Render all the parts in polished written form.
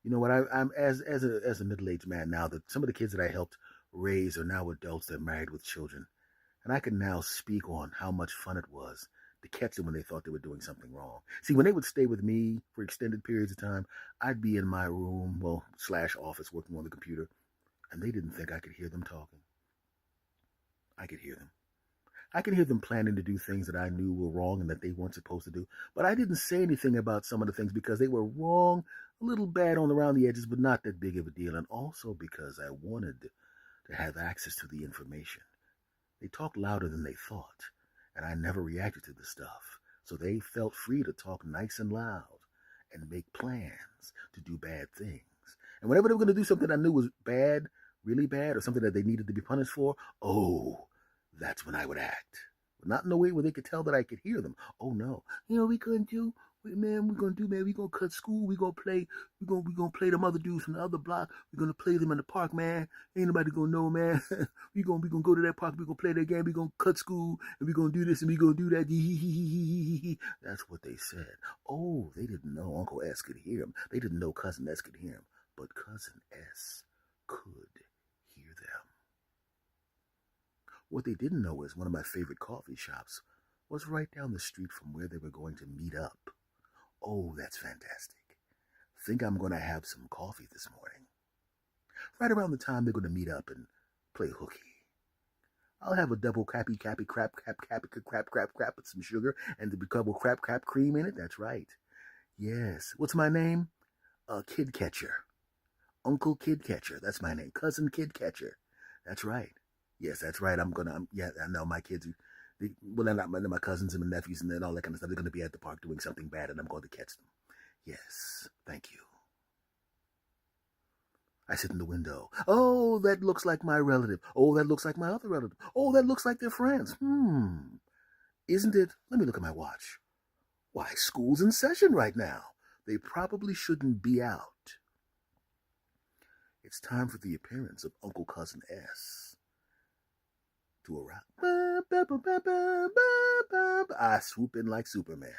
You know what? I'm as a middle-aged man now. That some of the kids that I helped raise are now adults. They're married with children, and I can now speak on how much fun it was to catch them when they thought they were doing something wrong. See, when they would stay with me for extended periods of time, I'd be in my room, well, slash office, working on the computer, and they didn't think I could hear them talking. I could hear them. I could hear them planning to do things that I knew were wrong and that they weren't supposed to do. But I didn't say anything about some of the things because they were wrong, a little bad on around the edges, but not that big of a deal. And also because I wanted to have access to the information. They talked louder than they thought, and I never reacted to the stuff. So they felt free to talk nice and loud and make plans to do bad things. And whenever they were going to do something I knew was bad, really bad, or something that they needed to be punished for, oh, that's when I would act. But not in a way where they could tell that I could hear them. Oh no. You know, we couldn't do, man, we're gonna do, man, we gonna cut school, we gonna play them other dudes from the other block, we're gonna play them in the park, man. Ain't nobody gonna know, man. we gonna go to that park, we gonna play that game, we gonna cut school, and we gonna do this and we gonna do that. That's what they said. Oh, they didn't know Uncle S could hear him. They didn't know Cousin S could hear him. But Cousin S could hear them. What they didn't know is one of my favorite coffee shops was right down the street from where they were going to meet up. Oh, that's fantastic. Think I'm going to have some coffee this morning. Right around the time they're going to meet up and play hooky. I'll have a double crappy crap with some sugar and the double crap cream in it. That's right. Yes. What's my name? Kid Catcher. Uncle Kid Catcher. That's my name. Cousin Kid Catcher. That's right. Yes, that's right. Yeah, I know my kids. Well, they're not my cousins and my nephews and then all that kind of stuff. They're going to be at the park doing something bad, and I'm going to catch them. Yes, thank you. I sit in the window. Oh, that looks like my relative. Oh, that looks like my other relative. Oh, that looks like they're friends. Isn't it? Let me look at my watch. Why, school's in session right now. They probably shouldn't be out. It's time for the appearance of Uncle Cousin S. To arrive. I swoop in like Superman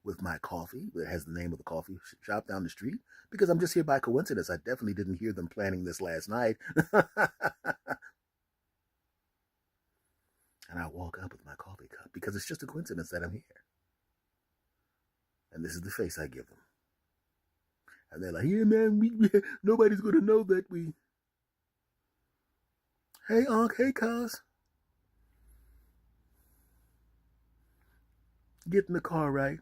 with my coffee that has the name of the coffee shop down the street because I'm just here by coincidence. I definitely didn't hear them planning this last night. And I walk up with my coffee cup because it's just a coincidence that I'm here. And this is the face I give them. And they're like, yeah, man, nobody's going to know that we... Hey, Unc, hey, cuz. Get in the car, right?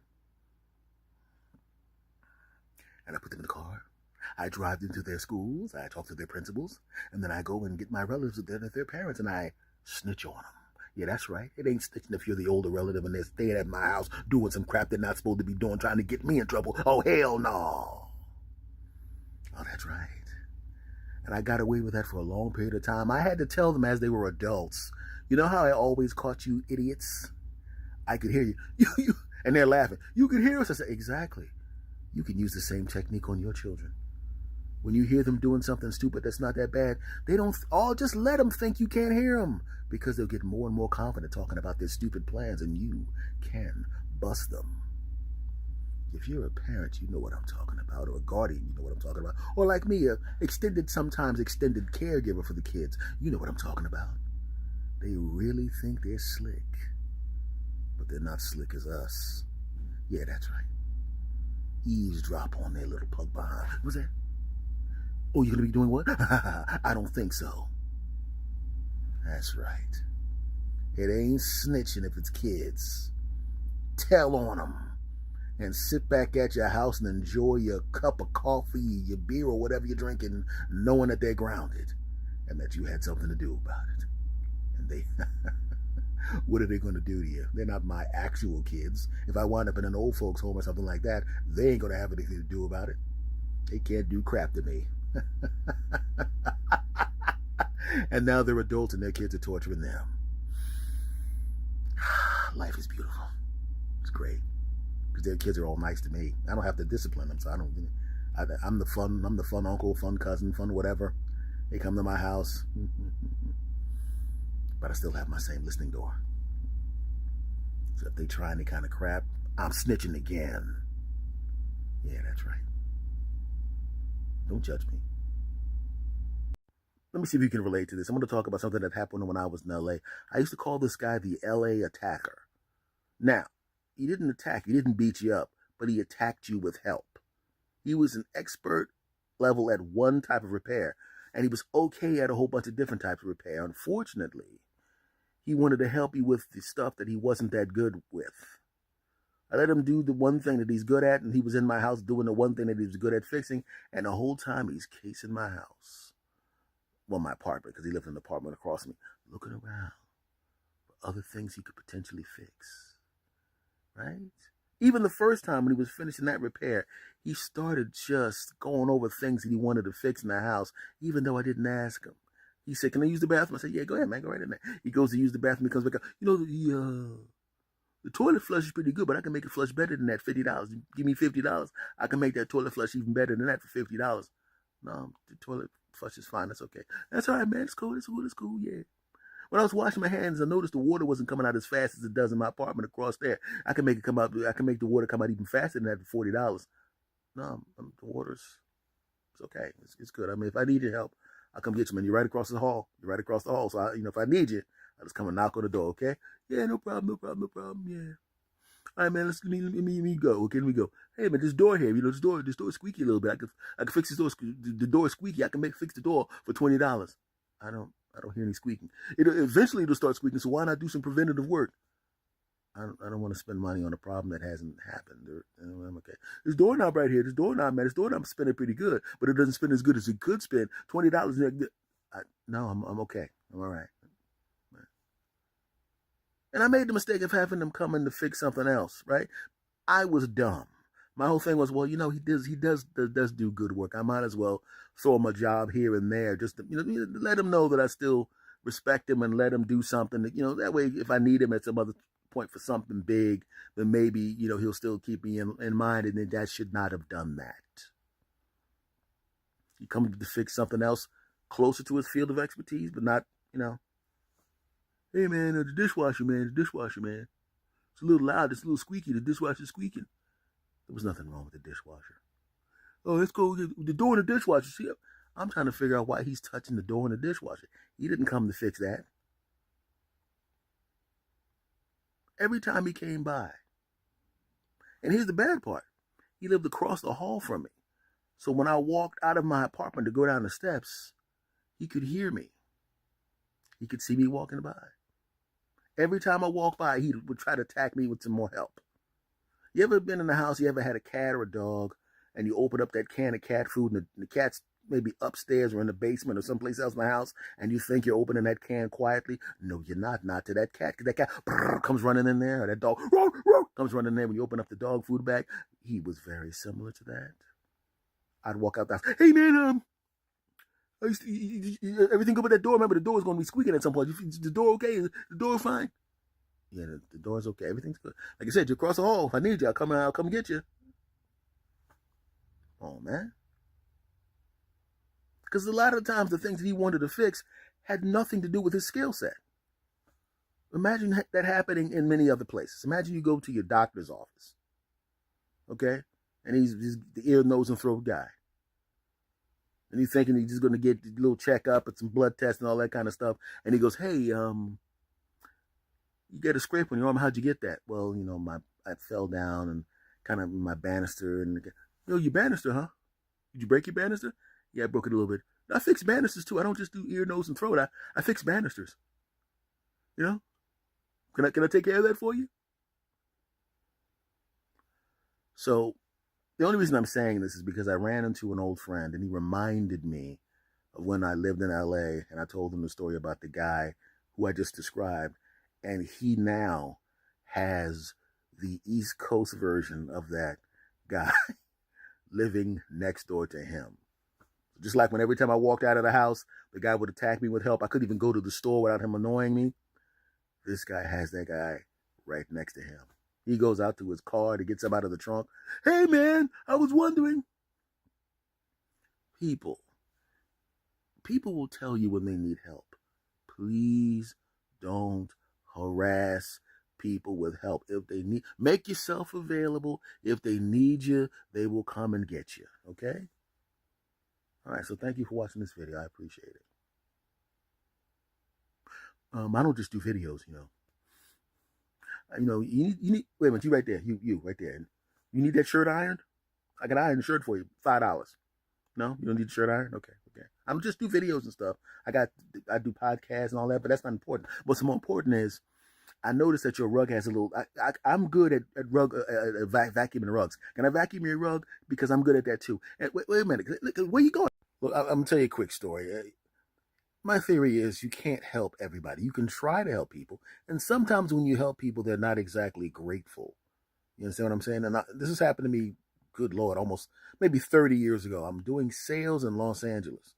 And I put them in the car. I drive them to their schools. I talk to their principals. And then I go and get my relatives with their parents and I snitch on them. Yeah, that's right. It ain't snitching if you're the older relative and they're staying at my house doing some crap they're not supposed to be doing, trying to get me in trouble. Oh, hell no. Oh, that's right. And I got away with that for a long period of time. I had to tell them as they were adults. You know how I always caught you idiots? I could hear you. And they're laughing. You could hear us. I said, exactly. You can use the same technique on your children. When you hear them doing something stupid that's not that bad, they don't, just let them think you can't hear them because they'll get more and more confident talking about their stupid plans and you can bust them. If you're a parent, you know what I'm talking about, or a guardian, you know what I'm talking about. Or like me, sometimes extended caregiver for the kids, you know what I'm talking about. They really think they're slick. But they're not slick as us. Yeah, that's right. Eavesdrop on their little pug behind. What's that? Oh, you're going to be doing what? I don't think so. That's right. It ain't snitching if it's kids. Tell on them. And sit back at your house and enjoy your cup of coffee, your beer, or whatever you're drinking, knowing that they're grounded and that you had something to do about it. And they... What are they going to do to you? They're not my actual kids. If I wind up in an old folks home or something like that, they ain't going to have anything to do about it. They can't do crap to me. And now they're adults and their kids are torturing them. Life is beautiful. It's great. Because their kids are all nice to me. I don't have to discipline them, so I'm the fun uncle, fun cousin, fun whatever. They come to my house. But I still have my same listening door. So if they try any kind of crap, I'm snitching again. Yeah, that's right. Don't judge me. Let me see if you can relate to this. I'm going to talk about something that happened when I was in LA. I used to call this guy the LA attacker. Now, he didn't attack, he didn't beat you up, but he attacked you with help. He was an expert level at one type of repair, and he was okay at a whole bunch of different types of repair. Unfortunately, he wanted to help you with the stuff that he wasn't that good with. I let him do the one thing that he's good at, and he was in my house doing the one thing that he was good at fixing, and the whole time he's casing my house. Well, my apartment, because he lived in an apartment across me, looking around for other things he could potentially fix. Right? Even the first time when he was finishing that repair, he started just going over things that he wanted to fix in the house, even though I didn't ask him. He said, "Can I use the bathroom?" I said, "Yeah, go ahead, man. Go right in there." He goes to use the bathroom. He comes back out. The toilet flush is pretty good, but I can make it flush better than that. $50. Give me $50. I can make that toilet flush even better than that for $50. No, the toilet flush is fine. That's okay. That's all right, man. It's cool. It's cool. It's cool. Yeah. When I was washing my hands, I noticed the water wasn't coming out as fast as it does in my apartment across there. I can make it come out. I can make the water come out even faster than that for $40. No, the water's it's okay. It's good. I mean, if I need your help, I'll come get you, man. You're right across the hall. You're right across the hall. So, if I need you, I'll just come and knock on the door. Okay? Yeah, no problem. No problem. No problem. Yeah. All right, man. Let me go. Okay, let me go. Hey, man, this door here. This door is squeaky a little bit. I can fix this door. The door is squeaky. I can fix the door for $20. I don't hear any squeaking. Eventually it'll start squeaking. So why not do some preventative work? I don't want to spend money on a problem that hasn't happened. I'm okay. This doorknob right here. This doorknob, man. This doorknob's spinning pretty good, but it doesn't spin as good as it could spin. $20. No, I'm okay. I'm all right. And I made the mistake of having them come in to fix something else. Right? I was dumb. My whole thing was, well, he does do good work. I might as well throw him a job here and there, just to, let him know that I still respect him and let him do something. That way, if I need him at some other point for something big, then maybe he'll still keep me in mind. And then that should not have done that. He comes to fix something else closer to his field of expertise, but not, hey man, the dishwasher man. It's a little loud. It's a little squeaky. The dishwasher's squeaking. There was nothing wrong with the dishwasher. Oh, let's go. The door in the dishwasher. See, I'm trying to figure out why he's touching the door in the dishwasher. He didn't come to fix that. Every time he came by. And here's the bad part. He lived across the hall from me. So when I walked out of my apartment to go down the steps, he could hear me. He could see me walking by. Every time I walked by, he would try to attack me with some more help. You ever been in the house, you ever had a cat or a dog, and you open up that can of cat food, and the cat's maybe upstairs or in the basement or someplace else in the house, and you think you're opening that can quietly? No, you're not. Not to that cat, because that cat comes running in there, or that dog comes running in there when you open up the dog food bag. He was very similar to that. I'd walk out the house. Hey, man, everything good with that door? Remember, the door's going to be squeaking at some point. The door okay? The door fine? Yeah, the door's okay. Everything's good. Like I said, you're across the hall. If I need you, I'll come get you. Oh, man. Because a lot of the times the things that he wanted to fix had nothing to do with his skill set. Imagine that happening in many other places. Imagine you go to your doctor's office. Okay? And he's the ear, nose, and throat guy. And he's thinking he's just going to get a little checkup and some blood tests and all that kind of stuff. And he goes, hey, you get a scrape on your arm. How'd you get that? Well, I fell down and kind of my banister. And your banister, huh? Did you break your banister? Yeah, I broke it a little bit. I fix banisters too. I don't just do ear, nose, and throat. I fix banisters. Can I take care of that for you? So the only reason I'm saying this is because I ran into an old friend and he reminded me of when I lived in LA, and I told him the story about the guy who I just described. And he now has the East Coast version of that guy living next door to him. Just like when every time I walked out of the house, the guy would attack me with help. I couldn't even go to the store without him annoying me. This guy has that guy right next to him. He goes out to his car to get some out of the trunk. Hey, man, I was wondering. People will tell you when they need help. Please don't harass people with help. If they need, make yourself available. If they need you, they will come and get you. Okay? All right, so thank you for watching this video. I appreciate it. I don't just do videos, you know. You need. Wait a minute, you right there, you right there. You need that shirt ironed? I can iron the shirt for you, $5. No, you don't need the shirt iron. Okay, okay. I'm just do videos and stuff. I do podcasts and all that, but that's not important. What's more important is I noticed that your rug has a little. I'm good at vacuuming rugs. Can I vacuum your rug? Because I'm good at that too. And wait a minute, where you going? Look, I'm gonna tell you a quick story. My theory is you can't help everybody. You can try to help people, and sometimes when you help people, they're not exactly grateful. You understand what I'm saying? And this has happened to me. Good Lord, almost maybe 30 years ago. I'm doing sales in Los Angeles.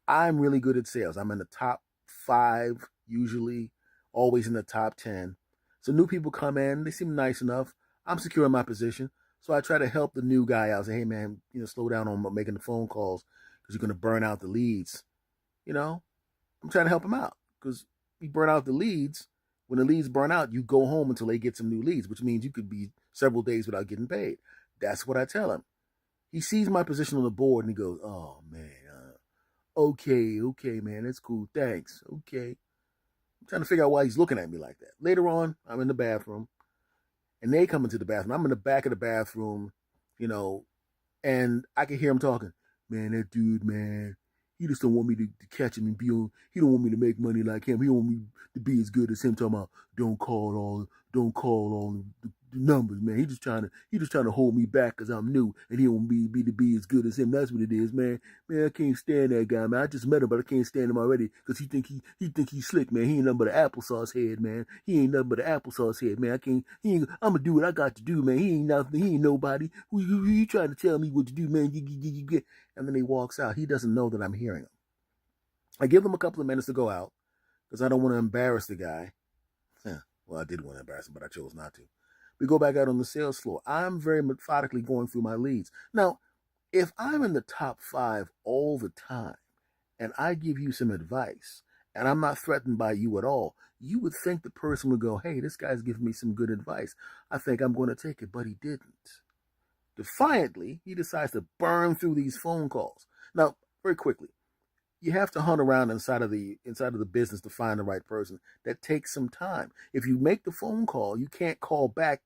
I'm really good at sales. I'm in the top 5 usually, always in the top 10. So new people come in, they seem nice enough. I'm secure in my position. So I try to help the new guy out. Say, hey man, slow down on making the phone calls because you're going to burn out the leads. I'm trying to help him out because you burn out the leads. When the leads burn out, you go home until they get some new leads, which means you could be several days without getting paid. That's what I tell him. He sees my position on the board and he goes, oh man, okay, man, that's cool, thanks, okay. I'm trying to figure out why he's looking at me like that. Later on, I'm in the bathroom and they come into the bathroom. I'm in the back of the bathroom, and I can hear him talking. Man, that dude, man, he just don't want me to catch him and be on. He don't want me to make money like him. He don't want me to be as good as him. Talking about don't call all the numbers, man. He just trying to hold me back because I'm new and he don't want me to be as good as him. That's what it is, man. Man, I can't stand that guy, man. I just met him, but I can't stand him already because he think he's slick, man. He ain't nothing but an applesauce head, man. He ain't nothing but an applesauce head, man. I'm gonna do what I got to do, man. He ain't nothing. He ain't nobody. Who you trying to tell me what to do, man? And then he walks out. He doesn't know that I'm hearing him. I give him a couple of minutes to go out because I don't want to embarrass the guy. Well, I did want to embarrass him, but I chose not to. We go back out on the sales floor. I'm very methodically going through my leads. Now, if I'm in the top 5 all the time and I give you some advice and I'm not threatened by you at all, you would think the person would go, hey, this guy's giving me some good advice. I think I'm going to take it, but he didn't. Defiantly, he decides to burn through these phone calls. Now, very quickly, you have to hunt around inside of the business to find the right person. That takes some time. If you make the phone call, you can't call back.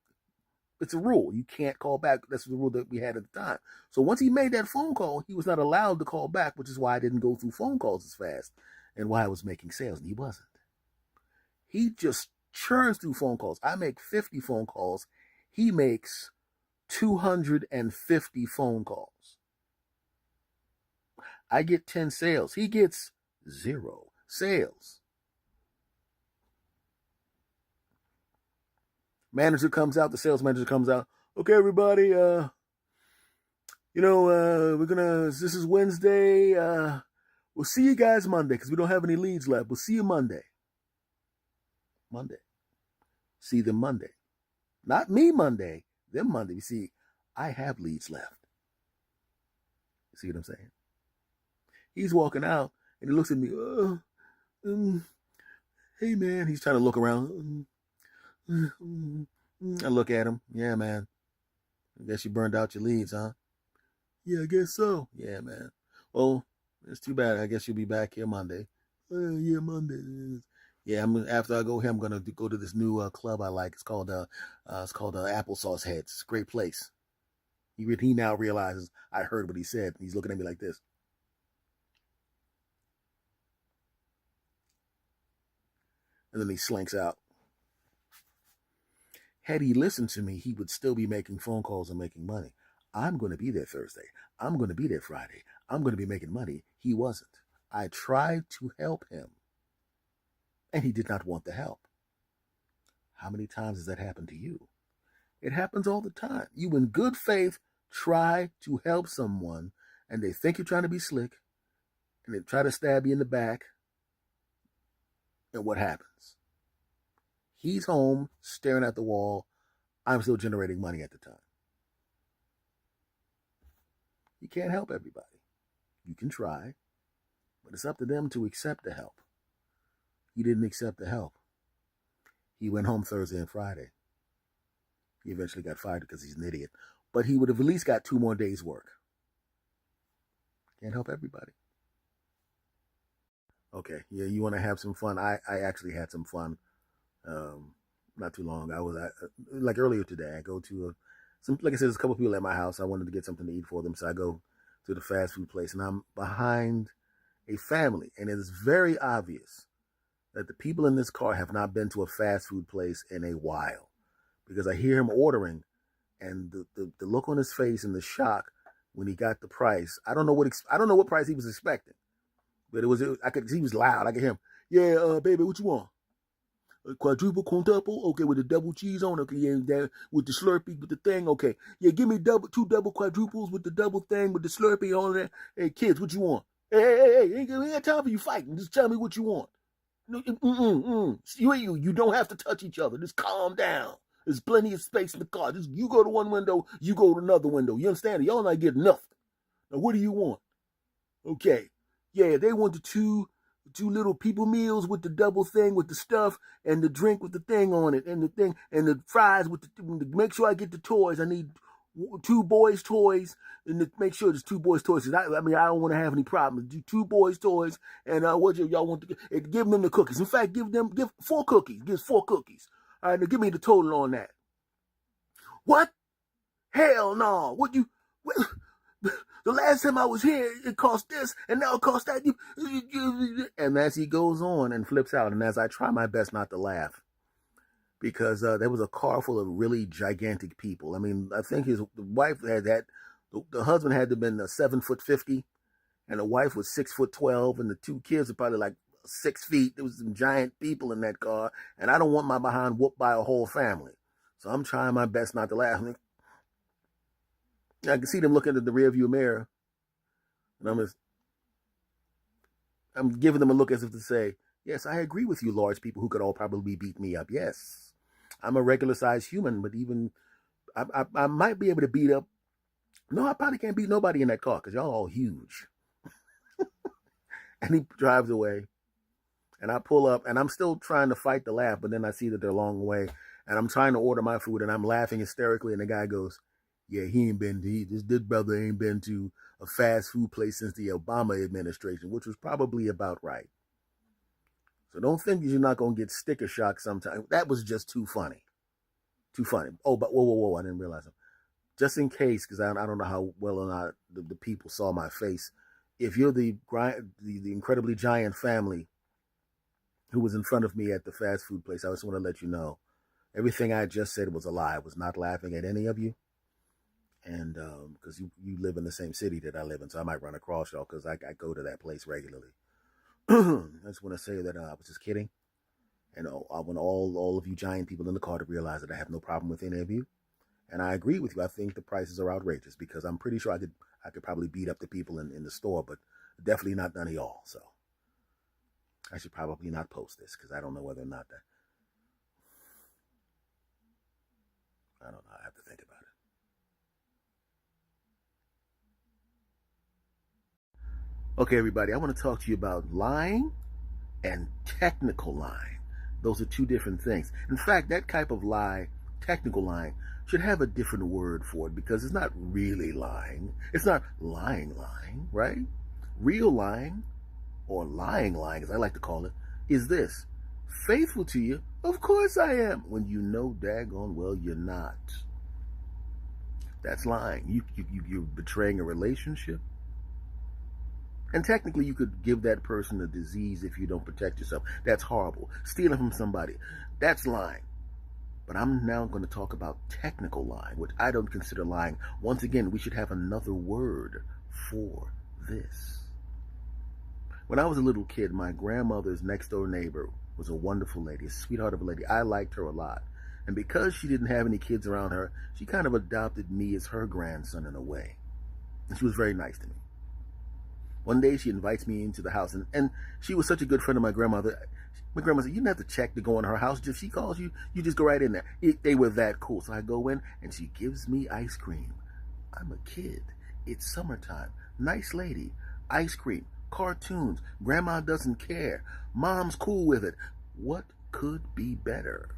It's a rule. You can't call back. That's the rule that we had at the time. So once he made that phone call, he was not allowed to call back, which is why I didn't go through phone calls as fast and why I was making sales, and he wasn't. He just churns through phone calls. I make 50 phone calls. He makes 250 phone calls. I get 10 sales. He gets 0 sales. Manager comes out. The sales manager comes out. Okay, everybody. This is Wednesday. We'll see you guys Monday because we don't have any leads left. We'll see you Monday. See them Monday. Not me Monday. Them Monday. You see, I have leads left. You see what I'm saying? He's walking out and he looks at me. Hey, man. He's trying to look around. I look at him. Yeah, man. I guess you burned out your leads, huh? Yeah, I guess so. Yeah, man. Well, it's too bad. I guess you'll be back here Monday. Yeah, Monday. Yeah, after I go here, I'm gonna go to this new club I like. It's called Applesauce Heads. It's a great place. He now realizes I heard what he said. He's looking at me like this. And then he slinks out. Had he listened to me, he would still be making phone calls and making money. I'm going to be there Thursday. I'm going to be there Friday. I'm going to be making money. He wasn't. I tried to help him, and he did not want the help. How many times has that happened to you? It happens all the time. You, in good faith, try to help someone, and they think you're trying to be slick, and they try to stab you in the back, and what happens? He's home, staring at the wall. I'm still generating money at the time. You can't help everybody. You can try, but it's up to them to accept the help. He didn't accept the help. He went home Thursday and Friday. He eventually got fired because he's an idiot. But he would have at least got 2 more days' work. Can't help everybody. Okay, yeah, you want to have some fun? I actually had some fun. Not too long. Like earlier today. I go to some, like I said, there's a couple people at my house. I wanted to get something to eat for them, so I go to the fast food place, and I'm behind a family, and it is very obvious that the people in this car have not been to a fast food place in a while, because I hear him ordering, and the look on his face and the shock when he got the price. I don't know what price he was expecting, but he was loud. I could hear him. Yeah, baby, what you want? A quadruple quintuple, okay, with the double cheese on, okay, yeah, that, with the Slurpee, with the thing, okay, yeah, give me two double quadruples with the double thing with the Slurpee on there. Hey, kids, what you want? Hey, ain't got time for you fighting. Just tell me what you want. No, you don't have to touch each other. Just calm down. There's plenty of space in the car. Just you go to one window, you go to another window. You understand? Y'all not getting nothing. Now, what do you want? Okay, yeah, they want the two little people meals with the double thing with the stuff and the drink with the thing on it and the thing and the fries with the make sure I get the toys. I need two boys toys and to make sure there's two boys toys. I don't want to have any problems. Do two boys toys and what y'all want to give them the cookies. In fact, give 4 cookies. Give 4 cookies. All right, now give me the total on that. What? Hell no. The last time I was here, it cost this, and now it costs that. And as he goes on and flips out, and as I try my best not to laugh, because there was a car full of really gigantic people. I mean, I think the wife had that. The husband had to have been 7'50", and the wife was 6'12", and the 2 kids were probably like 6 feet. There was some giant people in that car, and I don't want my behind whooped by a whole family. So I'm trying my best not to laugh. I can see them looking at the rearview mirror, and I'm giving them a look as if to say, yes, I agree with you, large people who could all probably beat me up. Yes, I'm a regular sized human, but even I might be able to beat up. No, I probably can't beat nobody in that car because y'all all huge. And he drives away, and I pull up, and I'm still trying to fight the laugh, but then I see that they're a long way, and I'm trying to order my food, and I'm laughing hysterically, and the guy goes, yeah, this brother ain't been to a fast food place since the Obama administration, which was probably about right. So don't think you're not going to get sticker shock sometime. That was just too funny. Too funny. Oh, but whoa, I didn't realize it. Just in case, because I don't know how well or not the people saw my face. If you're the incredibly giant family who was in front of me at the fast food place, I just want to let you know, everything I just said was a lie. I was not laughing at any of you. And because you live in the same city that I live in, so I might run across y'all because I go to that place regularly. I just want to say that I was just kidding. And I want all of you giant people in the car to realize that I have no problem with any of you. And I agree with you. I think the prices are outrageous because I'm pretty sure I could probably beat up the people in the store, but definitely not none of y'all. So I should probably not post this because I don't know whether or not that. I don't know. I have to think about it. Okay, everybody, I want to talk to you about lying and technical lying. Those are 2 different things. In fact, that type of lie, technical lying, should have a different word for it because it's not really lying. It's not lying, right? Real lying, or lying, as I like to call it, is this. Faithful to you? Of course I am. When you know daggone well you're not. That's lying. You're betraying a relationship. And technically, you could give that person a disease if you don't protect yourself. That's horrible. Stealing from somebody, that's lying. But I'm now going to talk about technical lying, which I don't consider lying. Once again, we should have another word for this. When I was a little kid, my grandmother's next door neighbor was a wonderful lady, a sweetheart of a lady. I liked her a lot. And because she didn't have any kids around her, she kind of adopted me as her grandson in a way. And she was very nice to me. One day she invites me into the house, and she was such a good friend of my grandmother. My grandma said, you didn't have to check to go in her house. If she calls you, you just go right in there. They were that cool. So I go in, and she gives me ice cream. I'm a kid. It's summertime. Nice lady. Ice cream. Cartoons. Grandma doesn't care. Mom's cool with it. What could be better?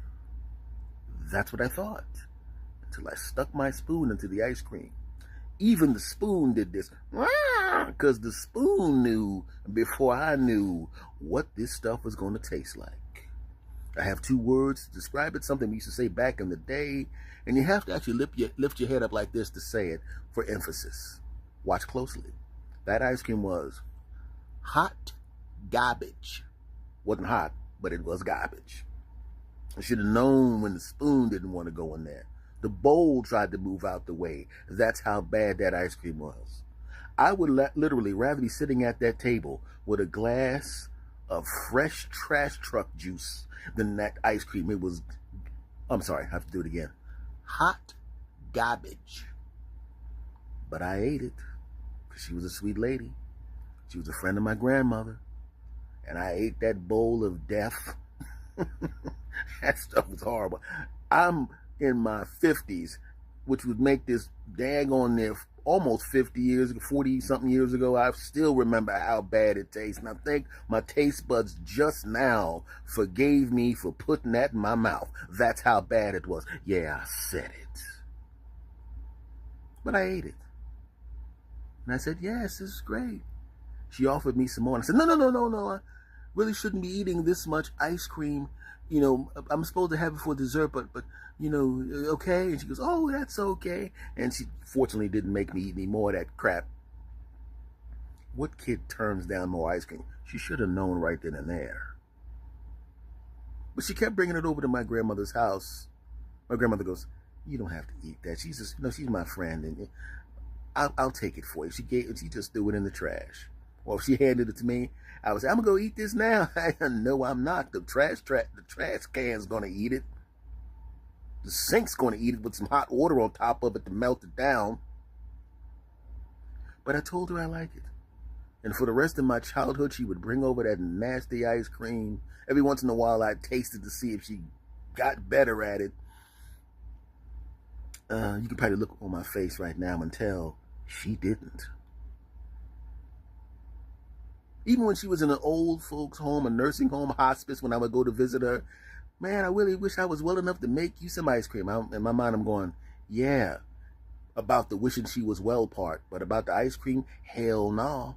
That's what I thought. Until I stuck my spoon into the ice cream. Even the spoon did this. Because the spoon knew before I knew what this stuff was going to taste like. I have two words to describe it, something we used to say back in the day, and you have to actually lift your head up like this to say it for emphasis. Watch closely. That ice cream was hot garbage. Wasn't hot, but it was garbage. I should have known when the spoon didn't want to go in there. The bowl tried to move out the way. That's how bad that ice cream was. I would literally rather be sitting at that table with a glass of fresh trash truck juice than that ice cream. It was, I'm sorry, I have to do it again. Hot garbage. But I ate it because she was a sweet lady. She was a friend of my grandmother. And I ate that bowl of death. That stuff was horrible. I'm in my 50s, which would make this daggone near almost 50 years, 40 something years ago. I still remember how bad it tastes. And I think my taste buds just now forgave me for putting that in my mouth. That's how bad it was. Yeah, I said it. But I ate it. And I said, yes, this is great. She offered me some more. And I said, no. I really shouldn't be eating this much ice cream. You know, I'm supposed to have it for dessert, but you know, okay? And she goes, oh, that's okay. And she fortunately didn't make me eat any more of that crap. What kid turns down more ice cream? She should have known right then and there. But she kept bringing it over to my grandmother's house. My grandmother goes, you don't have to eat that. She's just, she's my friend, and I'll take it for you. She just threw it in the trash. Well, if she handed it to me, I would say, I'm going to go eat this now. No, I'm not. The trash can's going to eat it. The sink's going to eat it with some hot water on top of it to melt it down. But I told her I like it. And for the rest of my childhood, she would bring over that nasty ice cream. Every once in a while, I'd taste it to see if she got better at it. You can probably look on my face right now and tell she didn't. Even when she was in an old folks home, a nursing home, hospice, when I would go to visit her, man, I really wish I was well enough to make you some ice cream. In my mind, I'm going, yeah, about the wishing she was well part, but about the ice cream, hell no.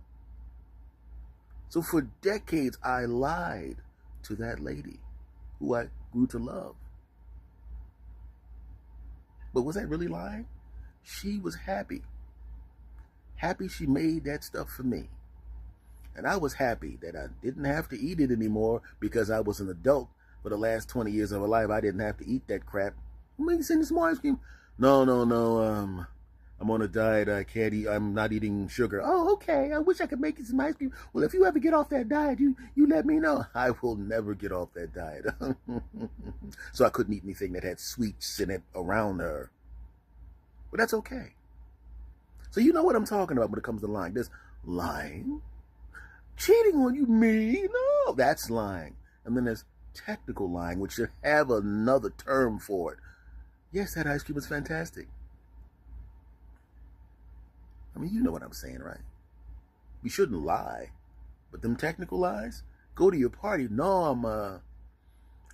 So for decades, I lied to that lady who I grew to love. But was I really lying? She was happy. Happy she made that stuff for me. And I was happy that I didn't have to eat it anymore because I was an adult. For the last 20 years of my life, I didn't have to eat that crap. Maybe send some more ice cream. No. I'm on a diet. I can't eat. I'm not eating sugar. Oh, okay. I wish I could make you some ice cream. Well, if you ever get off that diet, you let me know. I will never get off that diet. So I couldn't eat anything that had sweets in it around her. But that's okay. So you know what I'm talking about when it comes to lying. There's lying. Cheating on you, me? No, that's lying. And then there's technical lying, which should have another term for it. Yes, that ice cream was fantastic. I mean, you know what I'm saying, right? We shouldn't lie. But them technical lies? Go to your party. No, I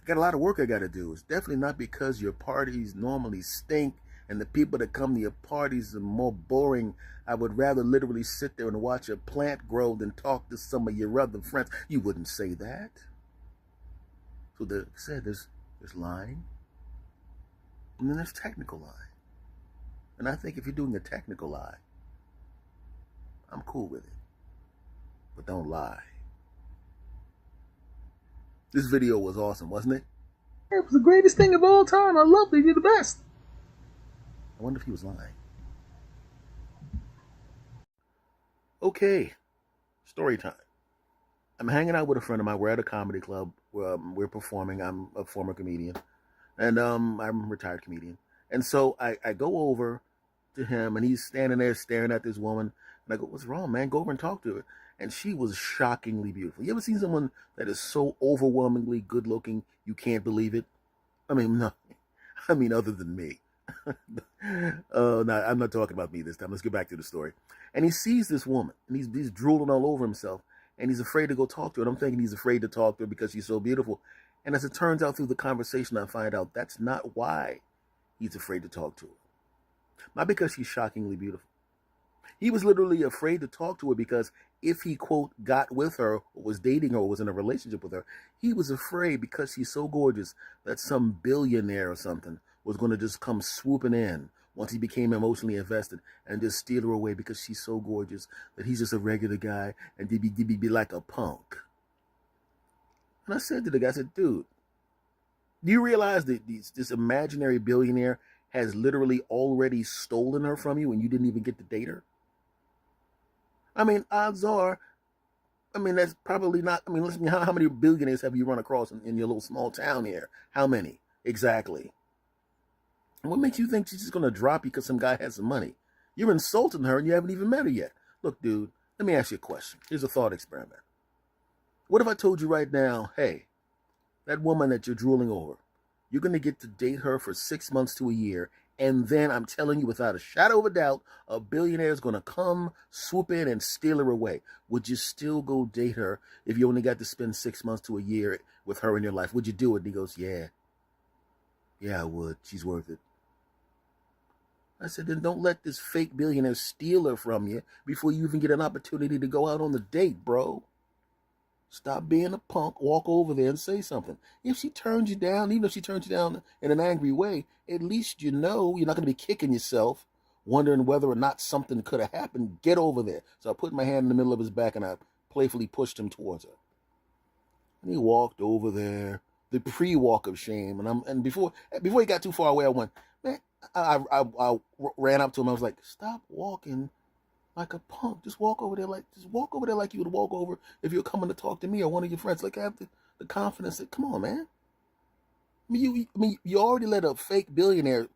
got a lot of work I got to do. It's definitely not because your parties normally stink and the people that come to your parties are more boring. I would rather literally sit there and watch a plant grow than talk to some of your other friends. You wouldn't say that. So there's lying, and then there's technical lying. And I think if you're doing a technical lie, I'm cool with it. But don't lie. This video was awesome, wasn't it? It was the greatest thing of all time. I loved it. You're the best. I wonder if he was lying. Okay, story time. I'm hanging out with a friend of mine. We're at a comedy club. We're performing. I'm a former comedian. And I'm a retired comedian. And so I go over to him, and he's standing there staring at this woman. And I go, what's wrong, man? Go over and talk to her. And she was shockingly beautiful. You ever seen someone that is so overwhelmingly good looking, you can't believe it? I mean, no. I mean, other than me. No, I'm not talking about me this time. Let's get back to the story. And he sees this woman, and he's drooling all over himself, and he's afraid to go talk to her. And I'm thinking he's afraid to talk to her because she's so beautiful. And as it turns out through the conversation, I find out that's not why he's afraid to talk to her. Not because she's shockingly beautiful. He was literally afraid to talk to her because if he, quote, got with her, or was dating her, or was in a relationship with her, he was afraid because she's so gorgeous that some billionaire or something was going to just come swooping in once he became emotionally invested and just steal her away because she's so gorgeous that he's just a regular guy and be like a punk. And I said to the guy, I said, dude, do you realize that this imaginary billionaire has literally already stolen her from you and you didn't even get to date her? I mean, odds are, I mean, that's probably not, I mean, listen, how many billionaires have you run across in your little small town here? How many? Exactly. And what makes you think she's just going to drop you because some guy has some money? You're insulting her and you haven't even met her yet. Look, dude, let me ask you a question. Here's a thought experiment. What if I told you right now, hey, that woman that you're drooling over, you're going to get to date her for 6 months to a year, and then I'm telling you without a shadow of a doubt, a billionaire is going to come, swoop in, and steal her away. Would you still go date her if you only got to spend 6 months to a year with her in your life? Would you do it? And he goes, yeah. Yeah, I would. She's worth it. I said, then don't let this fake billionaire steal her from you before you even get an opportunity to go out on the date, bro. Stop being a punk, walk over there and say something. If she turns you down, even if she turns you down in an angry way, at least you know you're not going to be kicking yourself, wondering whether or not something could have happened. Get over there. So I put my hand in the middle of his back and I playfully pushed him towards her. And he walked over there, the pre-walk of shame. And before he got too far away, I went, man, I ran up to him. I was like, stop walking like a punk. Just walk over there like you would walk over if you're coming to talk to me or one of your friends. Like, have the confidence that, come on, man. I mean, you already let a fake billionaire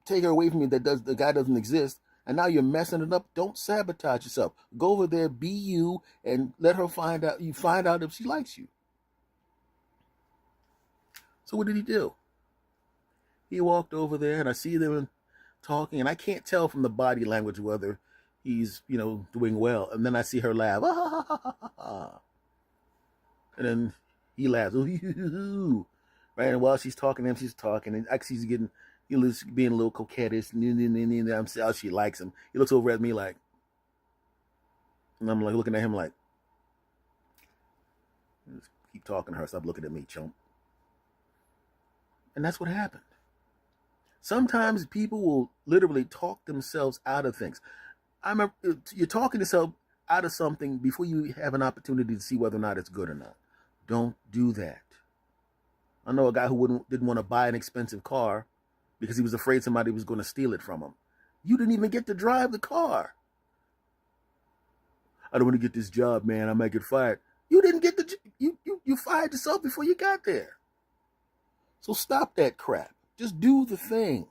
take her away from you the guy doesn't exist, and now you're messing it up. Don't sabotage yourself. Go over there, be you, and let her find out if she likes you. So what did he do? He walked over there, and I see them talking, and I can't tell from the body language whether he's, doing well. And then I see her laugh. And then he laughs. Right? And while she's talking to him, she's talking. And actually she's getting, being a little coquettish. And I'm seeing how she likes him. He looks over at me like, and I'm like looking at him like, just keep talking to her. Stop looking at me, chump. And that's what happened. Sometimes people will literally talk themselves out of things. I remember you're talking yourself out of something before you have an opportunity to see whether or not it's good or not. Don't do that. I know a guy who didn't want to buy an expensive car because he was afraid somebody was going to steal it from him. You didn't even get to drive the car. I don't want to get this job, man. I might get fired. You didn't get you fired yourself before you got there. So stop that crap. Just do the thing.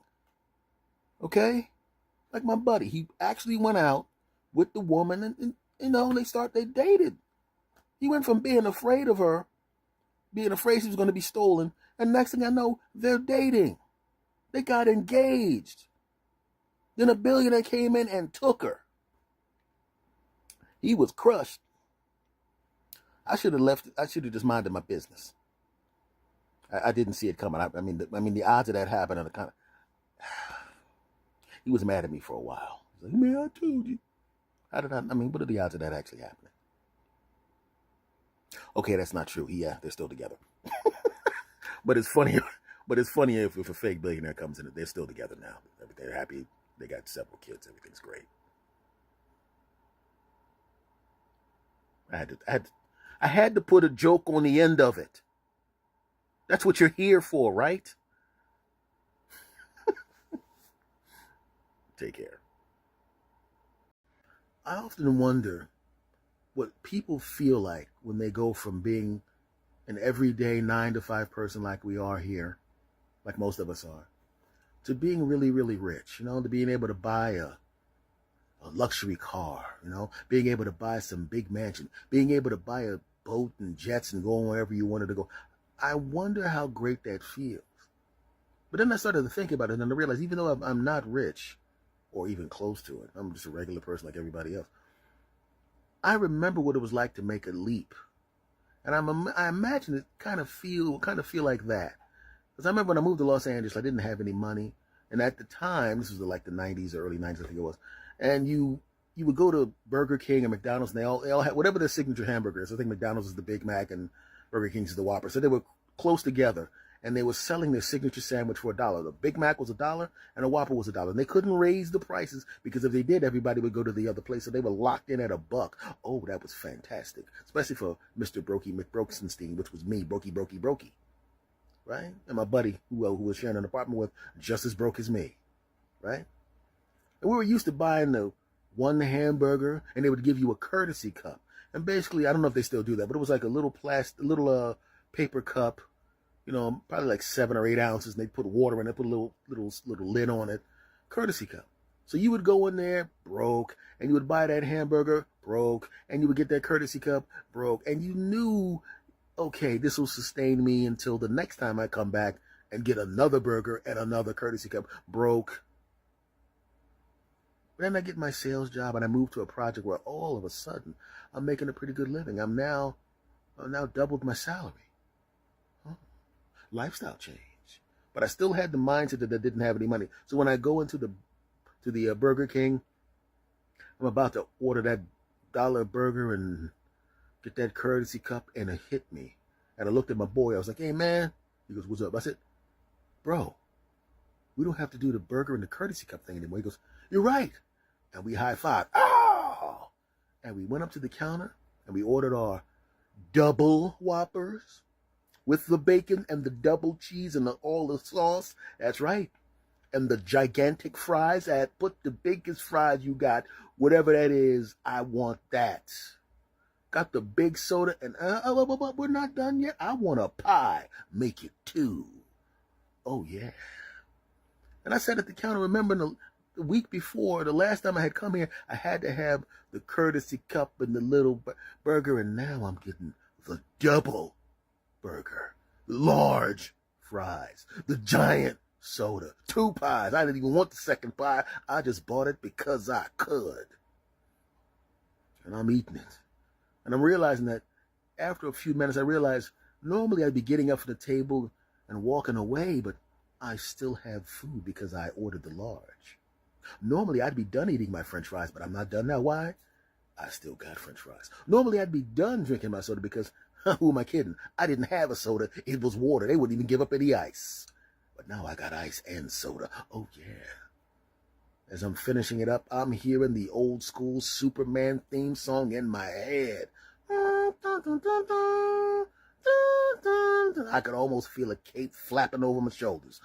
Okay? Like my buddy, he actually went out with the woman and they dated. He went from being afraid of her, being afraid she was going to be stolen, and next thing I know, they're dating. They got engaged. Then a billionaire came in and took her. He was crushed. I should have left. I should have just minded my business. I didn't see it coming. I mean, the odds of that happening are kind of. He was mad at me for a while. He's like, man, I told you. What are the odds of that actually happening? Okay, that's not true. Yeah, they're still together. But it's funnier. But it's funnier if a fake billionaire comes in. They're still together now. They're happy. They got several kids. Everything's great. I had to put a joke on the end of it. That's what you're here for, right? Take care. I often wonder what people feel like when they go from being an everyday 9-to-5 person like we are here, like most of us are, to being really, really rich, to being able to buy a luxury car, being able to buy some big mansion, being able to buy a boat and jets and go wherever you wanted to go. I wonder how great that feels. But then I started to think about it and I realized even though I'm not rich or even close to it, I'm just a regular person like everybody else, I remember what it was like to make a leap. And I imagine it kind of feel like that. Because I remember when I moved to Los Angeles, I didn't have any money. And at the time, this was like the 90s, early 90s, I think it was. And you would go to Burger King and McDonald's, and they all had whatever their signature hamburger is. I think McDonald's is the Big Mac and Burger King's is the Whopper. So they were close together, and they were selling their signature sandwich for $1. The Big Mac was $1, and the Whopper was $1. And they couldn't raise the prices because if they did, everybody would go to the other place. So they were locked in at $1. Oh, that was fantastic, especially for Mr. Brokey McBrokenstein, which was me, Brokey, right? And my buddy who was sharing an apartment with, just as broke as me, right? And we were used to buying the one hamburger, and they would give you a courtesy cup. And basically, I don't know if they still do that, but it was like a little paper cup, probably like 7 or 8 ounces, and they put water in it, put a little lid on it, courtesy cup. So you would go in there broke, and you would buy that hamburger broke, and you would get that courtesy cup broke, and you knew, okay, this will sustain me until the next time I come back and get another burger and another courtesy cup broke. Then I get my sales job and I move to a project where all of a sudden I'm making a pretty good living. I've now doubled my salary. Huh. Lifestyle change. But I still had the mindset that I didn't have any money. So when I go into the Burger King, I'm about to order that $1 burger and get that courtesy cup, and it hit me. And I looked at my boy. I was like, hey, man. He goes, what's up? I said, bro, we don't have to do the burger and the courtesy cup thing anymore. He goes, you're right. And we high-fived. Oh! And we went up to the counter, and we ordered our double Whoppers with the bacon and the double cheese and all the sauce. That's right. And the gigantic fries. Put the biggest fries you got. Whatever that is, I want that. Got the big soda, and we're not done yet. I want a pie. Make it 2. Oh, yeah. And I sat at the counter, remembering the week before, the last time I had come here, I had to have the courtesy cup and the little burger, and now I'm getting the double burger, large fries, the giant soda, 2 pies. I didn't even want the second pie. I just bought it because I could. And I'm eating it. And I'm realizing that after a few minutes, I realized normally I'd be getting up from the table and walking away, but I still have food because I ordered the large. Normally, I'd be done eating my French fries, but I'm not done now. Why? I still got French fries. Normally, I'd be done drinking my soda because, who am I kidding? I didn't have a soda. It was water. They wouldn't even give up any ice. But now I got ice and soda. Oh, yeah. As I'm finishing it up, I'm hearing the old school Superman theme song in my head. I could almost feel a cape flapping over my shoulders.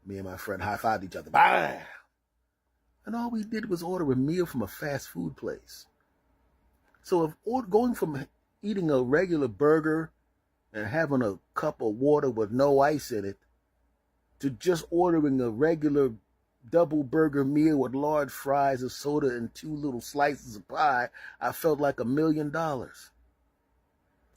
Me and my friend high-fived each other. Bam! And all we did was order a meal from a fast food place. So if going from eating a regular burger and having a cup of water with no ice in it to just ordering a regular double burger meal with large fries, a soda, and 2 little slices of pie, I felt like $1 million.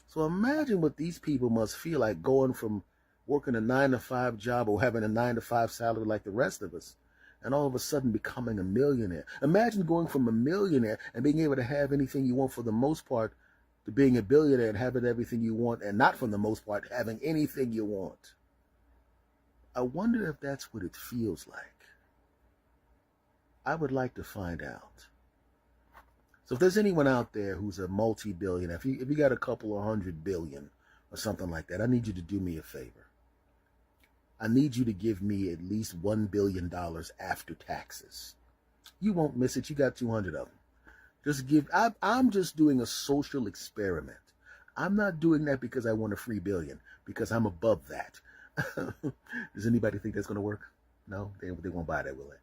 So imagine what these people must feel like going from working a 9-to-5 job or having a 9-to-5 salary like the rest of us, and all of a sudden becoming a millionaire. Imagine going from a millionaire and being able to have anything you want for the most part to being a billionaire and having everything you want, and not for the most part having anything you want. I wonder if that's what it feels like. I would like to find out. So if there's anyone out there who's a multi-billionaire, if you got a couple of $100 billion or something like that, I need you to do me a favor. I need you to give me at least $1 billion after taxes. You won't miss it. You got 200 of them. I'm just doing a social experiment. I'm not doing that because I want a free billion, because I'm above that. Does anybody think that's going to work? No, they won't buy that, will they?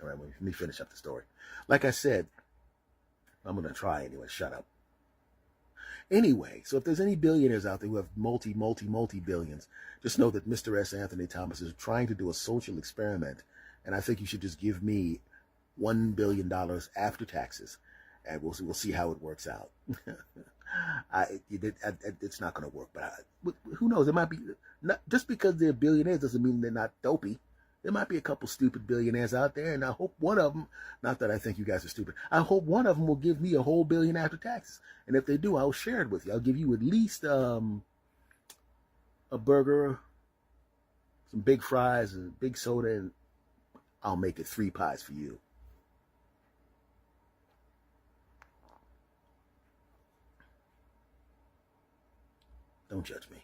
All right, well, let me finish up the story. Like I said, I'm going to try anyway. Shut up. Anyway, so if there's any billionaires out there who have multi-billions, just know that Mr. S. Anthony Thomas is trying to do a social experiment, and I think you should just give me $1 billion after taxes, and we'll see how it works out. It's not going to work, but who knows? It might be not just because they're billionaires doesn't mean they're not dopey. There might be a couple stupid billionaires out there, and I hope one of them, not that I think you guys are stupid, I hope one of them will give me a whole billion after taxes. And if they do, I'll share it with you. I'll give you at least a burger some big fries, a big soda, and I'll make it 3 pies for you. Don't judge me.